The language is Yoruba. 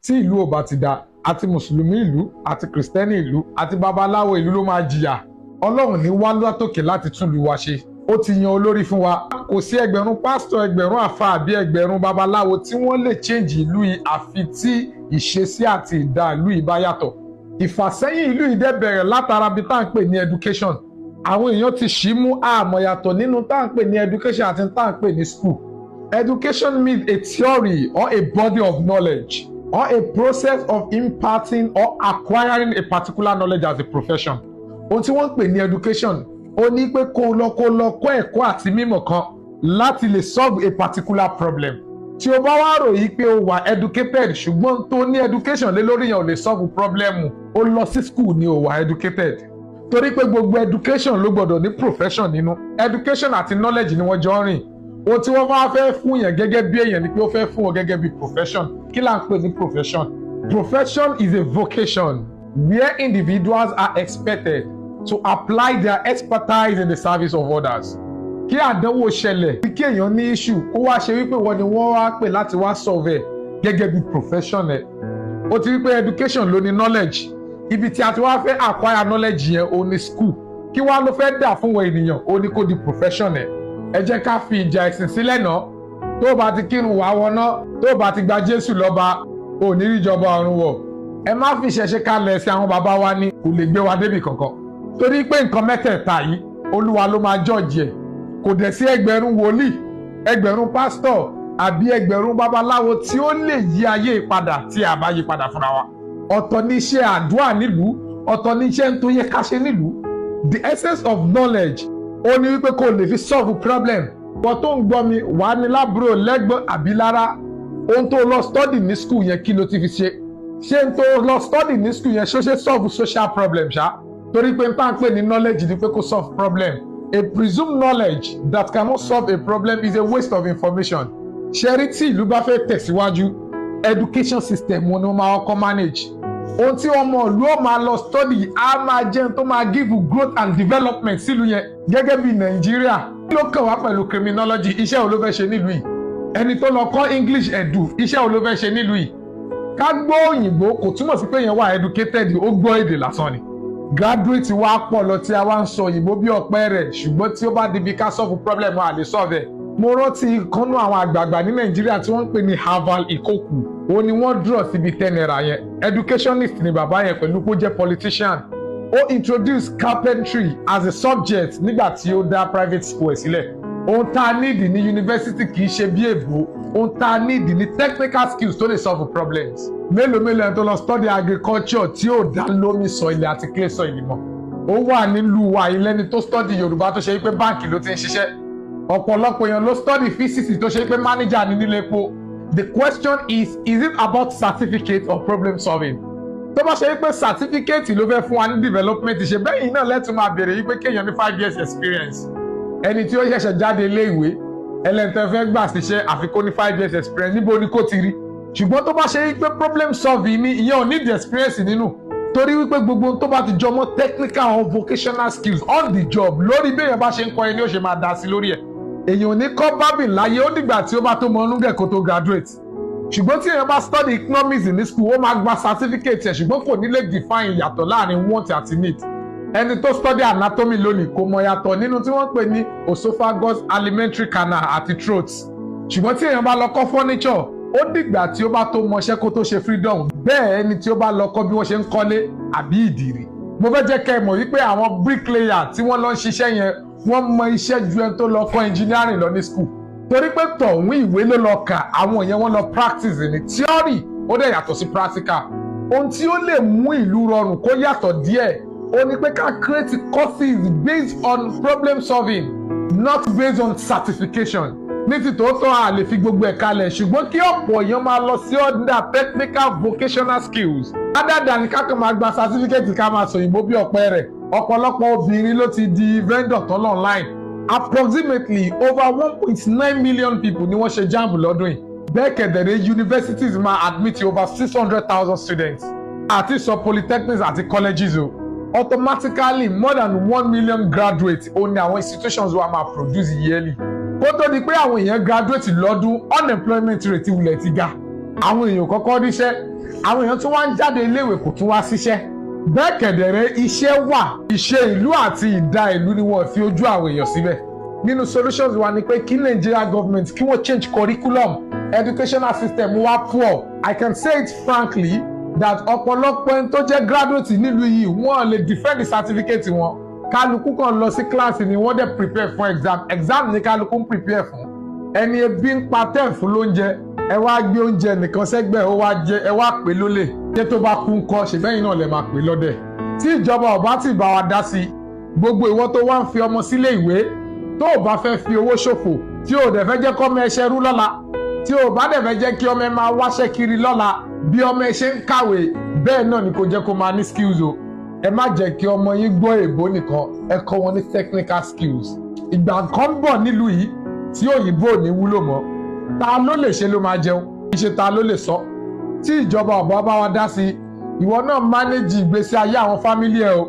tí ìlú ò bá ti dá àti mùsùlùmí ìlú àti kìrìsìtẹ́nì ìlú àti babaláwo ìlú ló máa jìyà. Ọlọ́run ní wá látòkè láti tún ìlú wa ṣe. Ó ti yan olórí fún wa. Kò sí ẹgbẹ̀rún pásítọ̀, ẹgbẹ̀rún àfáà àbí ẹgbẹ̀rún babaláwo tí wọ́n lè change ìlú yìí àfi tí ìṣesí àti ìdá ìlú yìí bá yàtọ̀. Ìfàsẹ́yìn ìlú yìí dẹ̀ bẹ̀rẹ̀ látara bí tá à ń pè ní education. Àwọn èèyàn ti ṣì mú àmọ̀ yàtọ̀ nínú tá à ń pè ní education àti tá à ń pè ní school. Education means a theory or a body of knowledge or a process of imparting or acquiring a particular knowledge as a profession. Ohun tí wọ́n ń pè ní education ó ní pé kó lọ kọ́ ẹ̀kọ́ àti mímọ̀ kan láti lè solve a particular problem. Tí o bá wá rò yí pé o wà educated ṣùgbọ́n tó ní education lé lórí yẹn ò lè solve problem, o lọ sí school ni o wà educated. Torí pé gbogbo education ló gbọ́dọ̀ ní profession nínú. Education àti knowledge ni wọ́n jọ ń rìn. Ohun tí wọ́n bá fẹ́ fún yẹn gẹ́gẹ́ bí èèyàn ni pé ó fẹ́ fún ọ gẹ́gẹ́ bí profession. Kí là ń pè ní profession? Profession is a vocation where individuals are expected to apply their expertise in the service of others. Kí àdánwò ṣẹlẹ̀ bí kí èèyàn ní issue kó wá ṣe wípé wọ́n ni wọ́n wá pè láti wá solve gẹ́gẹ́ bí profession ẹ̀. Ó ti wípé education ló ní knowledge. Ibi tí a ti wá fẹ́ acquire knowledge yẹn ó ní school. Kí wá ló fẹ́ dà fún wọn ènìyàn ó ní kó di profession ẹ̀. Ẹ jẹ́ ká fi ìjà ẹ̀sìn sílẹ̀ náà. Tó bá ti kírun wá wọná, tó bá ti gba Jésù lọ́ba, ò ní rí ìjọba ọ̀run wọ̀. Ẹ má fi ìṣẹ̀ṣe kalẹ̀ sí àwọn bàbá wa ní kò lè gbé wa débì kankan. Torí pé nǹkan mẹ́tẹ̀ẹ̀ta yìí Olúwa ló máa judge ẹ̀. Kò dẹ̀ sí ẹgbẹ̀rún wòlíì, ẹgbẹ̀rún pásítọ̀ àbí ẹgbẹ̀rún babaláwo tí ó lè yí ayé padà tí a bá yí padà fúnra wa. Ọ̀tọ̀ ní iṣẹ́ àdúrà nílùú, ọ̀tọ̀ ní iṣẹ́ tó yẹ ká ṣe nílùú. The essence of knowledge ó ní wípé kò lè fi solve problem. Wọ́n tó ń gbọ́ mi wà ní lábúrò lẹ́gbọ́n àbí lára. Ohun tó lọ study ní school yẹn kí ló ti fi ṣe? Ṣé n tó lọ study ní school yẹn ṣó ṣe solve social problem ṣá? Torí pé n tá ń pè ní knowledge ni pé kó solve problem. A presumed knowledge that cannot solve a problem is a waste of information. Ṣẹ́rí tí ìlú bá fẹ́ tẹ̀síwájú, education system wọn ni wọ́n máa kọ́ manage. Ohun tí ọmọ ìlú ó máa lọ study á máa jẹun tó máa give growth and development sílùú yẹn. Gẹ́gẹ́ bí Nàìjíríà, kí ló kàn wá pẹ̀lú criminology? Iṣẹ́ wo ló fẹ́ ṣe nílùú yìí? Ẹni tó lọ kọ́ English edu, iṣẹ́ wo ló fẹ́ ṣe nílùú yìí? Ká gbọ́ òyìnbó kò túmọ̀ sí pé yẹn wà educated, ó gbọ́ èdè lásán ni. Graduate wa pọ̀ lọ tí a wá ń sọ òyìnbó bí ọ̀pẹ rẹ̀ ṣùgbọ́n tí ó bá di bí ká solve problem wa lè solve ẹ̀. Mo rántí ìkànnú àwọn àgbààgbà ní Nàìjíríà tí wọ́n ń pè ní Harvard Ikoku. Òun ni wọ́n draw síbi 10 naira yẹn. Educationist ni bàbá yẹn pẹ̀lú kó jẹ́ politician. Ó introduce carpentry as a subject nígbà tí ó dá private school ẹ̀ sílẹ̀. Ohun tá a nídìí ní yunifásitì kì í ṣe bí èbó. Ohun tá a nídìí ní technical skills tó lè solve problems. Mélòó ẹni tó lọ study agriculture tí ó dá lómi soil àti clay soil mọ́. Ó wà nílùú wa ilẹ́ni tó study Yorùbá tó ṣe pé báǹkì ló ti ń ṣiṣẹ́. Ọ̀pọ̀lọpọ̀ èèyàn ló study physics tó ṣe pé manager ní nílé epo. The question is it about certificate or problem solving? Tó bá ṣe pé certificate ló fẹ́ fún wa ní development ṣe bẹ́yìn náà lẹ́tùn máa bèrè yí pé kéèyàn ní 5 years experience. Ẹni tí ó ṣẹ̀ṣẹ̀ jáde ilé ìwé ẹlẹ́ntẹ́ fẹ́ gbà síṣẹ́ àfikún ní 5 years experience níbo ni kò ti rí? Ṣùgbọ́n tó bá ṣe wípé problem solving ni ìyẹn ò ní the experience nínú. Torí wípé gbogbo tó bá ti jọmọ́ technical or vocational skills on the job lórí bí èèyàn bá ṣe ń kọ́ ẹni ó ṣe máa dá sí lórí ẹ̀. Èèyàn ò ní kọ́ bábìn láyé ó dìgbà tí ó bá tó mọ onúgẹ̀ kó tó graduate. Ṣùgbọ́n tí èèyàn bá study economics ní school ó máa gba certificate ẹ̀ ṣùgbọ́n kò ní lè define ìyàtọ̀ láàrin want àti need. Ẹni tó study anatomy lónìí kò mọ yàtọ̀ nínú tí wọ́n pè ní esophagus, alimentary canal àti throat. Ṣùgbọ́n tí èèyàn bá lọ kọ́ furniture ó dìgbà tí ó bá tó mọṣẹ́ kó tó ṣe freedom. Bẹ́ẹ̀ ẹni tí ó bá lọ kọ́ bí wọ́n ṣe ń kọ́lé àbí ìdìrí. Mo fẹ́ jẹ́ kẹ́ ẹ mọ̀ wípé àwọn bricklayer tí wọ́n lọ ń ṣiṣẹ́ yẹn wọ́n mọ iṣẹ́ ju ẹni tó lọ kọ́ engineering lọ ní school. Torí pé tọ̀hún ìwé ló lọ kà àwọn yẹn wọ́n lọ practice ní theory ó dẹ̀ yàtọ̀ sí practical. Ohun tí ó lè mú ìlú rọrùn kó yàtọ̀ díẹ̀ ó ní pé ká create courses based on problem solving not based on certification. Ní ti tòótọ́ a lè fi gbogbo ẹ̀ kalẹ̀ ṣùgbọ́n kí ọ̀pọ̀ èèyàn máa lọ sí under technical vocational skills. Rather than ká kàn máa gba certificate ká máa sọ òyìnbó bí ọ̀pẹ rẹ̀. Ọ̀pọ̀lọpọ̀ obìnrin ló ti di vendor tán online. Approximately over 1.9 million people ni wọ́n ṣe JAMB lọ́dún yìí. Bẹ́ẹ̀ kẹ̀dẹ̀rẹ̀ universities máa admit over 600,000 students. Àti sọ polytechnics àti colleges o. Automatically more than 1 million graduates ó ní àwọn institutions wa máa produce yearly. Kó tó di pé àwọn èèyàn graduate lọ́dún unemployment rate wulẹ̀ ti ga. Àwọn èèyàn kọ́kọ́ ríṣẹ́ àwọn èèyàn tún wá ń jáde iléèwé kò tún wá síṣẹ́. Bẹ́ẹ̀ kẹ̀dẹ̀rẹ́ iṣẹ́ wà, ìṣe ìlú àti ìdá ìlú ni wọ́n fi ojú àwọn èèyàn síbẹ̀. Nínú solutions wa ni pé kí Nigeria government kí wọ́n change curriculum, educational system wa poor. I can say it frankly that ọ̀pọ̀lọpọ̀ ẹni tó jẹ́ graduate nílùú yìí wọ́n lè defend the certificate wọn. Kálukú kan lọ sí kíláàsì ni wọ́n dẹ̀ prepare fún exam ni kálukú ń prepare fún. Ẹni ebi ń pa tẹ̀ fún lóúnjẹ, ẹ wá gbé oúnjẹ nìkan sẹ́gbẹ̀ẹ́ ó wá jẹ, ẹ wá pè lólè. Ṣé tó bá kú ń kọ́ ṣèbẹ́yìn náà lè máa pè lọ́dẹ̀. Tí ìjọba ò bá ti bá wa dá sí, gbogbo ìwọ tó wá ń fi ọmọ sílé ìwé tó ò bá fẹ́ fi owó ṣòfò, tí ò dẹ̀ fẹ́ jẹ́ kọ́mọ ẹ ṣẹrú lọ́la, tí ò bá dẹ̀ fẹ́ jẹ́ kí ọmọ ẹ máa wáṣẹ́ kiri lọ́la bí ọmọ ẹ ṣe ń kàwé, bẹ́ẹ̀ náà ni kò jẹ́ kó máa ní skills o. Ẹ má jẹ́ kí ọmọ yín gbọ́ èbó nìkan, ẹ kọ́ wọn ní technical skills. Ìgbà kan ń bọ̀ nílùú yìí tí òyìnbó ò ní wúlò mọ́. Ta ló lè ṣe ló máa jẹun, kì í ṣe ta ló lè sọ. Tí ìjọba ọ̀bọ bá wa dá sí, ìwọ náà manage ìgbésí ayé àwọn fámílì ẹ o.